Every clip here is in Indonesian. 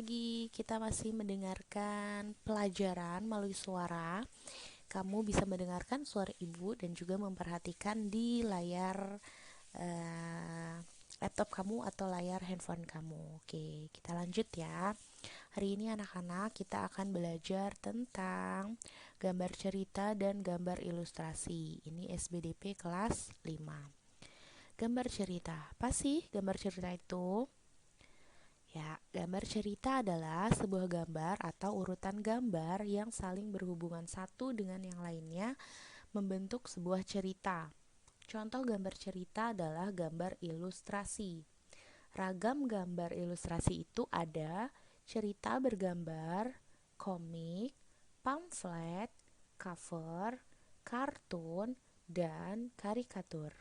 lagi kita masih mendengarkan pelajaran melalui suara. Kamu bisa mendengarkan suara ibu dan juga memperhatikan di layar eh, laptop kamu atau layar handphone kamu. Oke, kita lanjut ya. Hari ini anak-anak kita akan belajar tentang gambar cerita dan gambar ilustrasi. Ini SBDP kelas 5. Gambar cerita. Apa sih gambar cerita itu? Ya, gambar cerita adalah sebuah gambar atau urutan gambar yang saling berhubungan satu dengan yang lainnya membentuk sebuah cerita. Contoh gambar cerita adalah gambar ilustrasi. Ragam gambar ilustrasi itu ada cerita bergambar, komik, pamflet, cover, kartun, dan karikatur.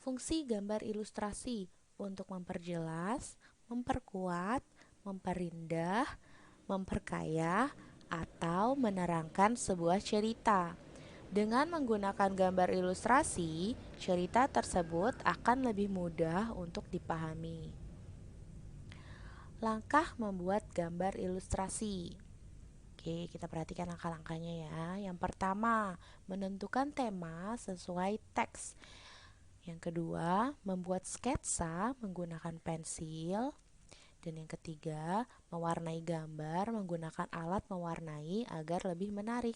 Fungsi gambar ilustrasi untuk memperjelas, memperkuat, memperindah, memperkaya, atau menerangkan sebuah cerita. Dengan menggunakan gambar ilustrasi, cerita tersebut akan lebih mudah untuk dipahami. Langkah membuat gambar ilustrasi. Oke, kita perhatikan langkah-langkahnya ya. Yang pertama, menentukan tema sesuai teks. Yang kedua, membuat sketsa menggunakan pensil. Dan yang ketiga, mewarnai gambar menggunakan alat mewarnai agar lebih menarik.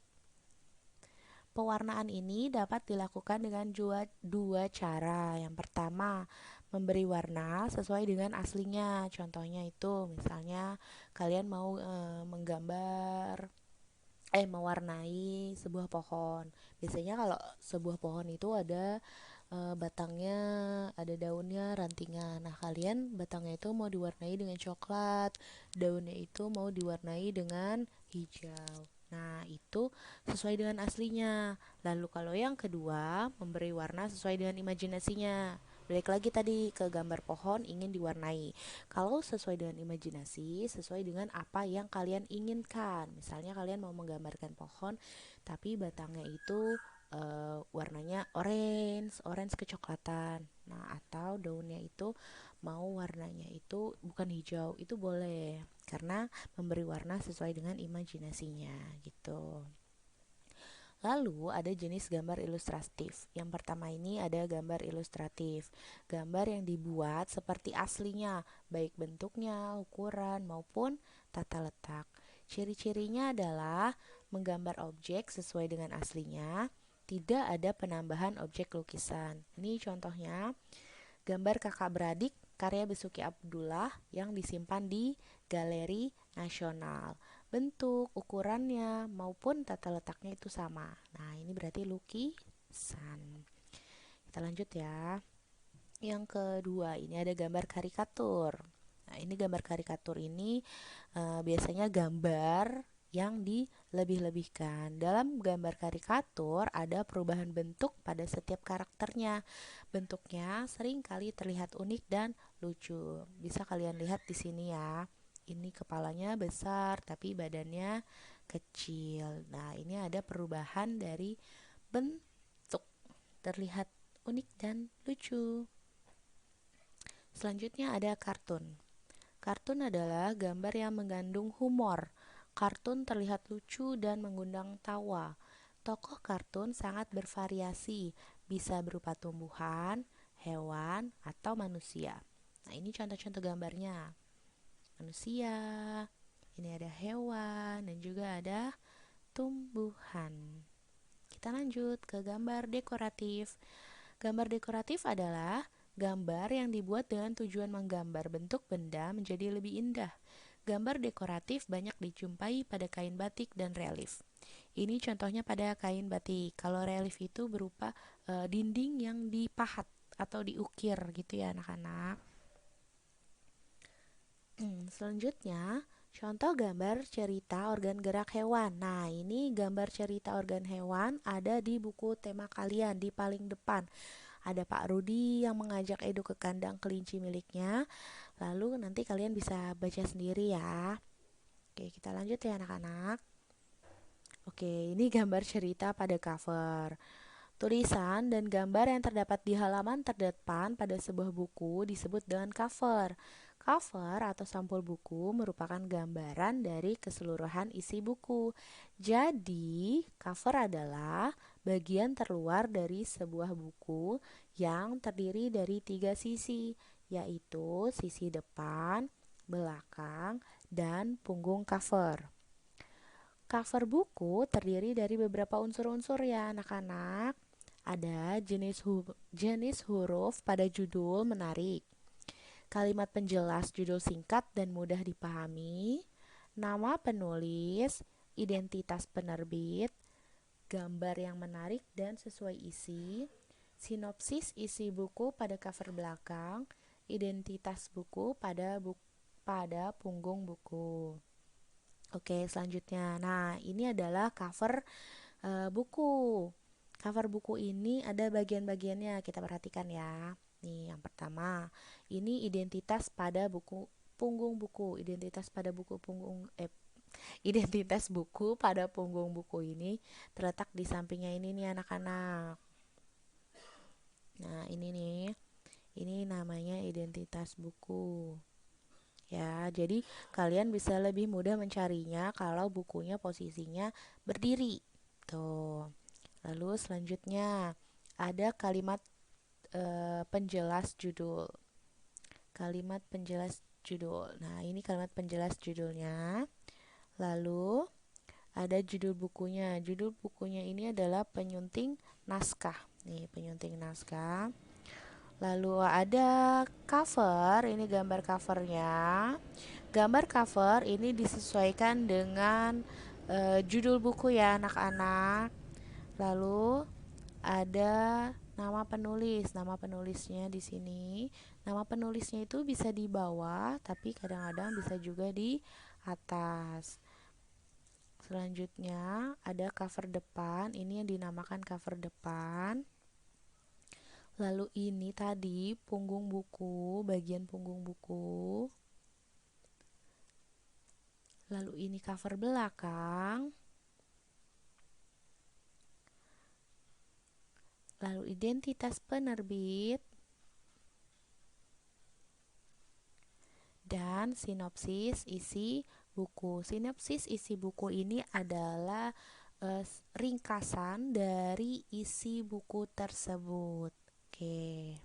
Pewarnaan ini dapat dilakukan dengan dua cara. Yang pertama, memberi warna sesuai dengan aslinya. Contohnya itu, misalnya kalian mau mewarnai sebuah pohon. Biasanya kalau sebuah pohon itu ada batangnya, ada daunnya, rantingan. Nah, kalian batangnya itu mau diwarnai dengan coklat, daunnya itu mau diwarnai dengan hijau. Nah, itu sesuai dengan aslinya. Lalu kalau yang kedua, memberi warna sesuai dengan imajinasinya. Balik lagi tadi ke gambar pohon ingin diwarnai. Kalau sesuai dengan imajinasi, sesuai dengan apa yang kalian inginkan. Misalnya kalian mau menggambarkan pohon, tapi batangnya itu warnanya orange kecoklatan. Nah, atau daunnya itu mau warnanya itu bukan hijau, itu boleh karena memberi warna sesuai dengan imajinasinya gitu. Lalu ada jenis gambar ilustratif. Yang pertama ini ada gambar ilustratif. Gambar yang dibuat seperti aslinya, baik bentuknya, ukuran, maupun tata letak. Ciri-cirinya adalah menggambar objek sesuai dengan aslinya, tidak ada penambahan objek lukisan. Ini contohnya gambar kakak beradik karya Besuki Abdullah yang disimpan di Galeri Nasional. Bentuk, ukurannya, maupun tata letaknya itu sama. Nah, ini berarti lukisan. Kita lanjut ya. Yang kedua, ini ada gambar karikatur. Nah, ini gambar karikatur ini biasanya gambar yang dilebih-lebihkan. Dalam gambar karikatur ada perubahan bentuk pada setiap karakternya. Bentuknya sering kali terlihat unik dan lucu. Bisa kalian lihat di sini ya. Ini kepalanya besar tapi badannya kecil. Nah, ini ada perubahan dari bentuk. Terlihat unik dan lucu. Selanjutnya ada kartun. Kartun adalah gambar yang mengandung humor. Kartun terlihat lucu dan mengundang tawa. Tokoh kartun sangat bervariasi, bisa berupa tumbuhan, hewan, atau manusia. Nah, ini contoh-contoh gambarnya. Manusia, ini ada hewan, dan juga ada tumbuhan. Kita lanjut ke gambar dekoratif. Gambar dekoratif adalah gambar yang dibuat dengan tujuan menggambar bentuk benda menjadi lebih indah. Gambar dekoratif banyak dijumpai pada kain batik dan relief. Ini contohnya pada kain batik. Kalau relief itu berupa dinding yang dipahat atau diukir gitu ya anak-anak. Selanjutnya, contoh gambar cerita organ gerak hewan. Nah, ini gambar cerita organ hewan ada di buku tema kalian di paling depan. Ada Pak Rudi yang mengajak Edo ke kandang kelinci miliknya. Lalu nanti kalian bisa baca sendiri ya. Oke, kita lanjut ya anak-anak. Oke, ini gambar cerita pada cover. Tulisan dan gambar yang terdapat di halaman terdepan pada sebuah buku disebut dengan cover. Cover atau sampul buku merupakan gambaran dari keseluruhan isi buku. Jadi, cover adalah bagian terluar dari sebuah buku yang terdiri dari 3 sisi, yaitu sisi depan, belakang, dan punggung cover. Cover buku terdiri dari beberapa unsur-unsur ya anak-anak. Ada jenis huruf pada judul menarik, kalimat penjelas judul singkat dan mudah dipahami, nama penulis, identitas penerbit, gambar yang menarik dan sesuai isi, sinopsis isi buku pada cover belakang, identitas buku pada punggung buku. Oke, selanjutnya. Nah, ini adalah cover buku. Cover buku ini ada bagian-bagiannya, kita perhatikan ya. Nih, yang pertama, ini identitas pada punggung buku. Identitas buku pada punggung buku ini terletak di sampingnya ini nih anak-anak. Nah, ini nih. Ini namanya identitas buku. Ya, jadi kalian bisa lebih mudah mencarinya kalau bukunya posisinya berdiri. Tuh. Lalu selanjutnya ada kalimat penjelas judul. Kalimat penjelas judul. Nah, ini kalimat penjelas judulnya. Lalu ada judul bukunya. Judul bukunya ini adalah penyunting naskah. Nih, penyunting naskah. Lalu ada cover, ini gambar covernya. Gambar cover ini disesuaikan dengan judul buku ya anak-anak. Lalu ada nama penulis. Nama penulisnya di sini. Nama penulisnya itu bisa di bawah, tapi kadang-kadang bisa juga di atas. Selanjutnya ada cover depan. Ini yang dinamakan cover depan. Lalu ini tadi punggung buku, bagian punggung buku. Lalu ini cover belakang. Lalu identitas penerbit. Dan sinopsis isi buku. Sinopsis isi buku ini adalah ringkasan dari isi buku tersebut. Oke.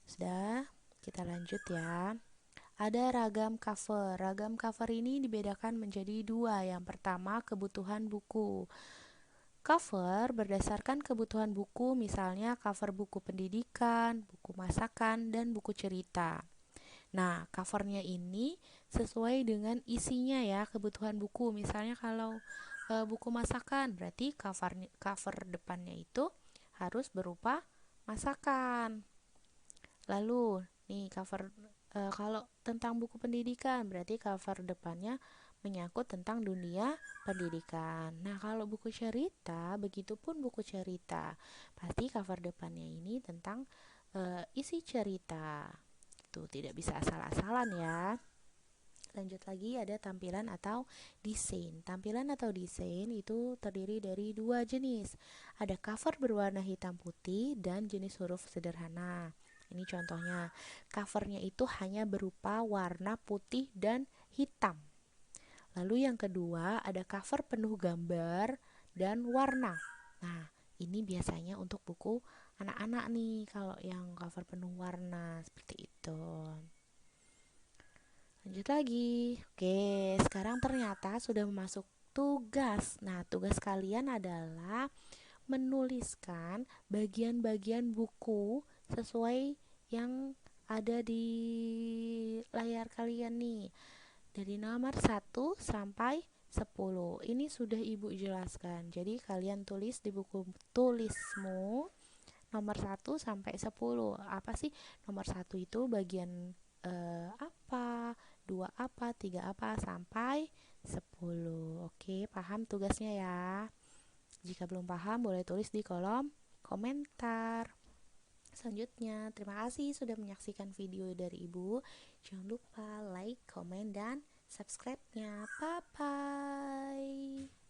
Sudah, kita lanjut ya. Ada ragam cover. Ragam cover ini dibedakan menjadi 2. Yang pertama, kebutuhan buku. Cover berdasarkan kebutuhan buku, misalnya cover buku pendidikan, buku masakan, dan buku cerita. Nah, covernya ini sesuai dengan isinya ya, kebutuhan buku. Misalnya kalau buku masakan, berarti cover depannya itu harus berupa masakan. Lalu, nih cover kalau tentang buku pendidikan, berarti cover depannya menyangkut tentang dunia pendidikan. Nah, kalau buku cerita, begitupun buku cerita, pasti cover depannya ini tentang isi cerita. Tuh, tidak bisa asal-asalan ya. Lanjut lagi, ada tampilan atau desain. Tampilan atau desain itu terdiri dari 2 jenis. Ada cover berwarna hitam putih dan jenis huruf sederhana. Ini contohnya. Covernya itu hanya berupa warna putih dan hitam. Lalu yang kedua, ada cover penuh gambar dan warna. Nah, ini biasanya untuk buku anak-anak nih, kalau yang cover penuh warna seperti itu. Lanjut lagi. Oke, sekarang ternyata sudah masuk tugas. Nah, tugas kalian adalah menuliskan bagian-bagian buku sesuai yang ada di layar kalian nih. Dari nomor 1 sampai 10. Ini sudah Ibu jelaskan. Jadi kalian tulis di buku tulismu nomor 1 sampai 10. Apa sih nomor 1 itu bagian apa, 2 apa, 3 apa, sampai 10. Oke, paham tugasnya ya. Jika belum paham, boleh tulis di kolom komentar. Selanjutnya, terima kasih sudah menyaksikan video dari Ibu. Jangan lupa like, komen, dan subscribe-nya. Bye-bye.